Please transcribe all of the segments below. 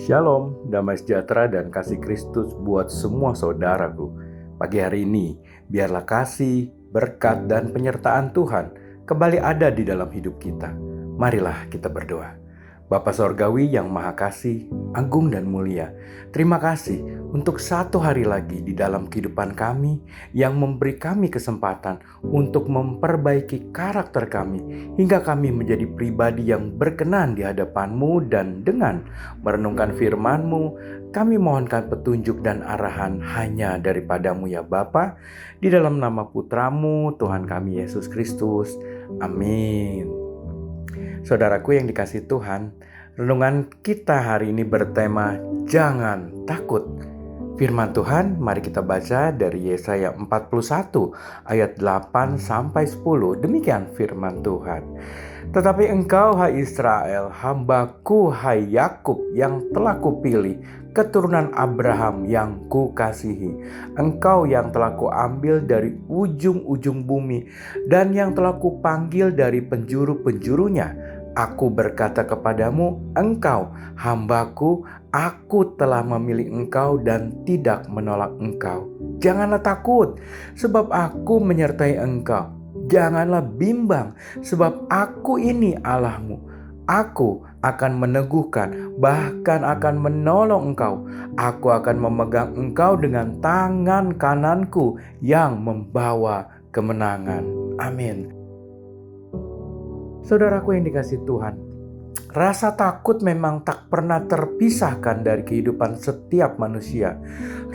Shalom, damai sejahtera dan kasih Kristus buat semua saudaraku. Pagi hari ini, biarlah kasih, berkat, dan penyertaan Tuhan kembali ada di dalam hidup kita. Marilah kita berdoa. Bapa Sorgawi yang Maha Kasih, agung dan mulia, terima kasih untuk satu hari lagi di dalam kehidupan kami yang memberi kami kesempatan untuk memperbaiki karakter kami hingga kami menjadi pribadi yang berkenan di hadapan-Mu, dan dengan merenungkan firman-Mu, kami mohonkan petunjuk dan arahan hanya daripada-Mu ya Bapa, di dalam nama Putra-Mu, Tuhan kami Yesus Kristus. Amin. Saudaraku yang dikasihi Tuhan, renungan kita hari ini bertema jangan takut. Firman Tuhan mari kita baca dari Yesaya 41 ayat 8 sampai 10. Demikian firman Tuhan. Tetapi engkau hai Israel, hambaku hai Yakub yang telah kupilih, keturunan Abraham yang kukasihi. Engkau yang telah kuambil dari ujung-ujung bumi dan yang telah kupanggil dari penjuru-penjurunya. Aku berkata kepadamu, engkau hambaku, aku telah memilih engkau dan tidak menolak engkau. Janganlah takut, sebab aku menyertai engkau. Janganlah bimbang, sebab aku ini Allahmu. Aku akan meneguhkan, bahkan akan menolong engkau. Aku akan memegang engkau dengan tangan kananku yang membawa kemenangan. Amin. Saudaraku yang dikasihi Tuhan, rasa takut memang tak pernah terpisahkan dari kehidupan setiap manusia.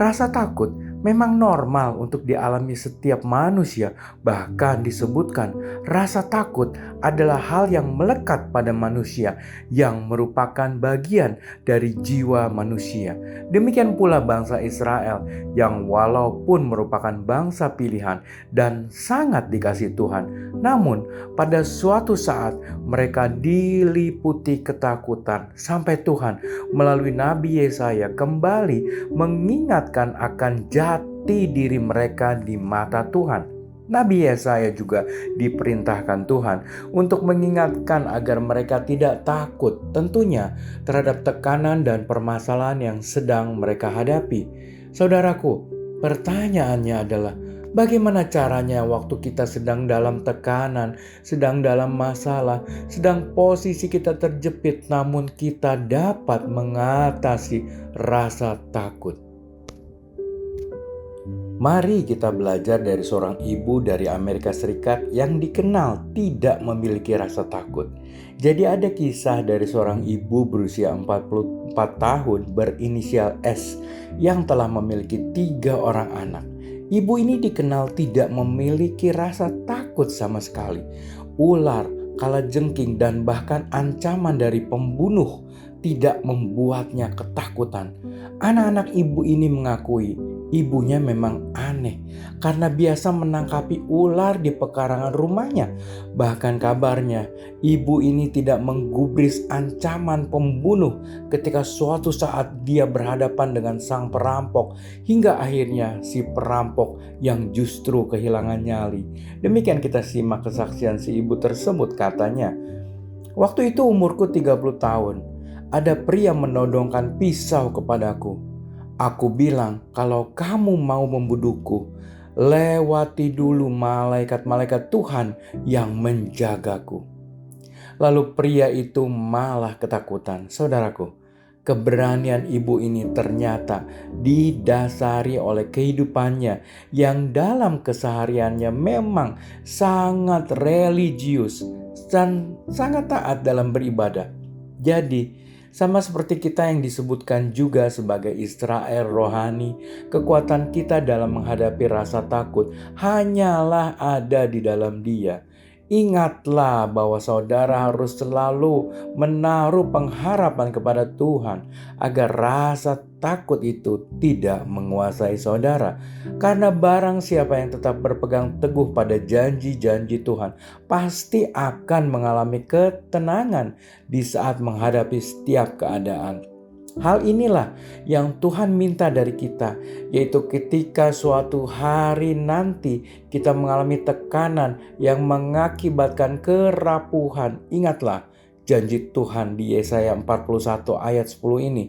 Rasa takut memang normal untuk dialami setiap manusia. Bahkan disebutkan rasa takut adalah hal yang melekat pada manusia, yang merupakan bagian dari jiwa manusia. Demikian pula bangsa Israel yang walaupun merupakan bangsa pilihan dan sangat dikasihi Tuhan, namun pada suatu saat mereka diliputi ketakutan sampai Tuhan melalui Nabi Yesaya kembali mengingatkan akan jati diri mereka di mata Tuhan. Nabi Yesaya juga diperintahkan Tuhan untuk mengingatkan agar mereka tidak takut tentunya terhadap tekanan dan permasalahan yang sedang mereka hadapi. Saudaraku, pertanyaannya adalah bagaimana caranya waktu kita sedang dalam tekanan, sedang dalam masalah, sedang posisi kita terjepit, namun kita dapat mengatasi rasa takut? Mari kita belajar dari seorang ibu dari Amerika Serikat yang dikenal tidak memiliki rasa takut. Jadi ada kisah dari seorang ibu berusia 44 tahun berinisial S yang telah memiliki 3 orang anak. Ibu ini dikenal tidak memiliki rasa takut sama sekali. Ular, kalajengking, dan bahkan ancaman dari pembunuh tidak membuatnya ketakutan. Anak-anak ibu ini mengakui ibunya memang aneh karena biasa menangkapi ular di pekarangan rumahnya. Bahkan kabarnya ibu ini tidak menggubris ancaman pembunuh ketika suatu saat dia berhadapan dengan sang perampok, hingga akhirnya si perampok yang justru kehilangan nyali. Demikian kita simak kesaksian si ibu tersebut. Katanya, waktu itu umurku 30 tahun. Ada pria menodongkan pisau kepadaku. Aku bilang, kalau kamu mau membunuhku, lewati dulu malaikat-malaikat Tuhan yang menjagaku. Lalu pria itu malah ketakutan. Saudaraku, keberanian ibu ini ternyata didasari oleh kehidupannya yang dalam kesehariannya memang sangat religius dan sangat taat dalam beribadah. Jadi, sama seperti kita yang disebutkan juga sebagai Israel rohani, kekuatan kita dalam menghadapi rasa takut hanyalah ada di dalam Dia. Ingatlah bahwa saudara harus selalu menaruh pengharapan kepada Tuhan agar rasa takut itu tidak menguasai saudara. Karena barang siapa yang tetap berpegang teguh pada janji-janji Tuhan pasti akan mengalami ketenangan di saat menghadapi setiap keadaan. Hal inilah yang Tuhan minta dari kita, yaitu ketika suatu hari nanti kita mengalami tekanan yang mengakibatkan kerapuhan. Ingatlah, janji Tuhan di Yesaya 41 ayat 10 ini.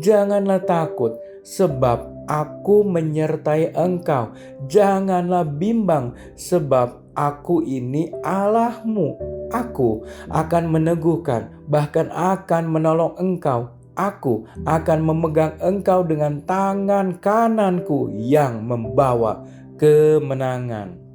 Janganlah takut, sebab aku menyertai engkau. Janganlah bimbang, sebab aku ini Allahmu. Aku akan meneguhkan, bahkan akan menolong engkau. Aku akan memegang engkau dengan tangan kananku yang membawa kemenangan.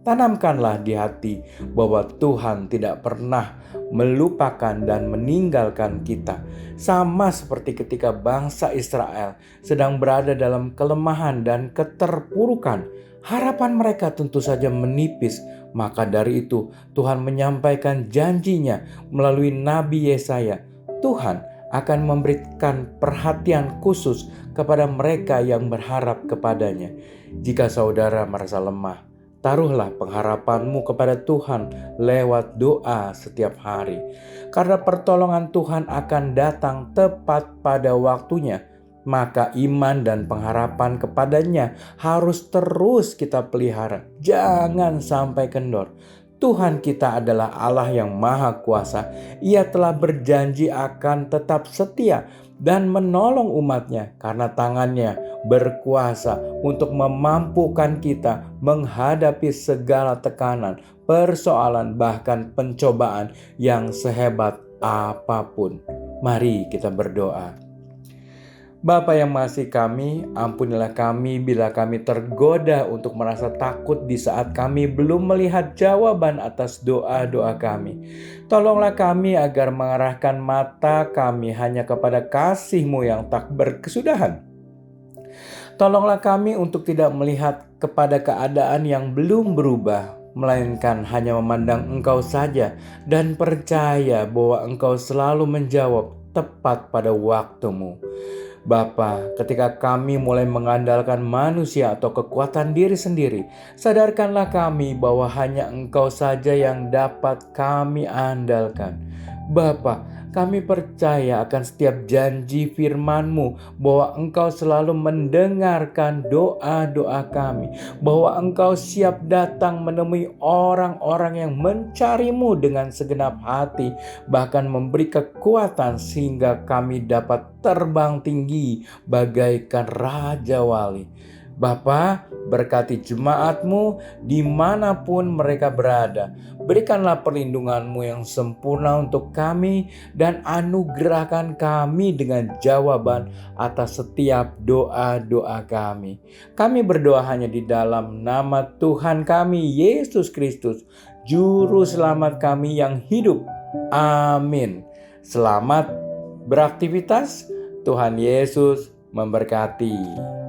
Tanamkanlah di hati bahwa Tuhan tidak pernah melupakan dan meninggalkan kita. Sama seperti ketika bangsa Israel sedang berada dalam kelemahan dan keterpurukan, harapan mereka tentu saja menipis. Maka dari itu Tuhan menyampaikan janjinya melalui Nabi Yesaya. Tuhan akan memberikan perhatian khusus kepada mereka yang berharap kepadanya. Jika saudara merasa lemah, taruhlah pengharapanmu kepada Tuhan lewat doa setiap hari. Karena pertolongan Tuhan akan datang tepat pada waktunya. Maka iman dan pengharapan kepadanya harus terus kita pelihara. Jangan sampai kendor. Tuhan kita adalah Allah yang Maha Kuasa. Ia telah berjanji akan tetap setia dan menolong umatnya karena tangannya berkuasa untuk memampukan kita menghadapi segala tekanan, persoalan, bahkan pencobaan yang sehebat apapun. Mari kita berdoa. Bapa yang mengasihi kami, ampunilah kami bila kami tergoda untuk merasa takut di saat kami belum melihat jawaban atas doa-doa kami. Tolonglah kami agar mengarahkan mata kami hanya kepada kasih-Mu yang tak berkesudahan. Tolonglah kami untuk tidak melihat kepada keadaan yang belum berubah, melainkan hanya memandang Engkau saja dan percaya bahwa Engkau selalu menjawab tepat pada waktu-Mu. Bapa, ketika kami mulai mengandalkan manusia atau kekuatan diri sendiri, sadarkanlah kami bahwa hanya Engkau saja yang dapat kami andalkan. Bapa, kami percaya akan setiap janji firman-Mu bahwa Engkau selalu mendengarkan doa-doa kami, bahwa Engkau siap datang menemui orang-orang yang mencari-Mu dengan segenap hati, bahkan memberi kekuatan sehingga kami dapat terbang tinggi bagaikan Raja Wali. Bapa, berkati jemaat-Mu dimanapun mereka berada. Berikanlah perlindungan-Mu yang sempurna untuk kami dan anugerahkan kami dengan jawaban atas setiap doa-doa kami. Kami berdoa hanya di dalam nama Tuhan kami, Yesus Kristus, Juru Selamat kami yang hidup. Amin. Selamat beraktivitas. Tuhan Yesus memberkati.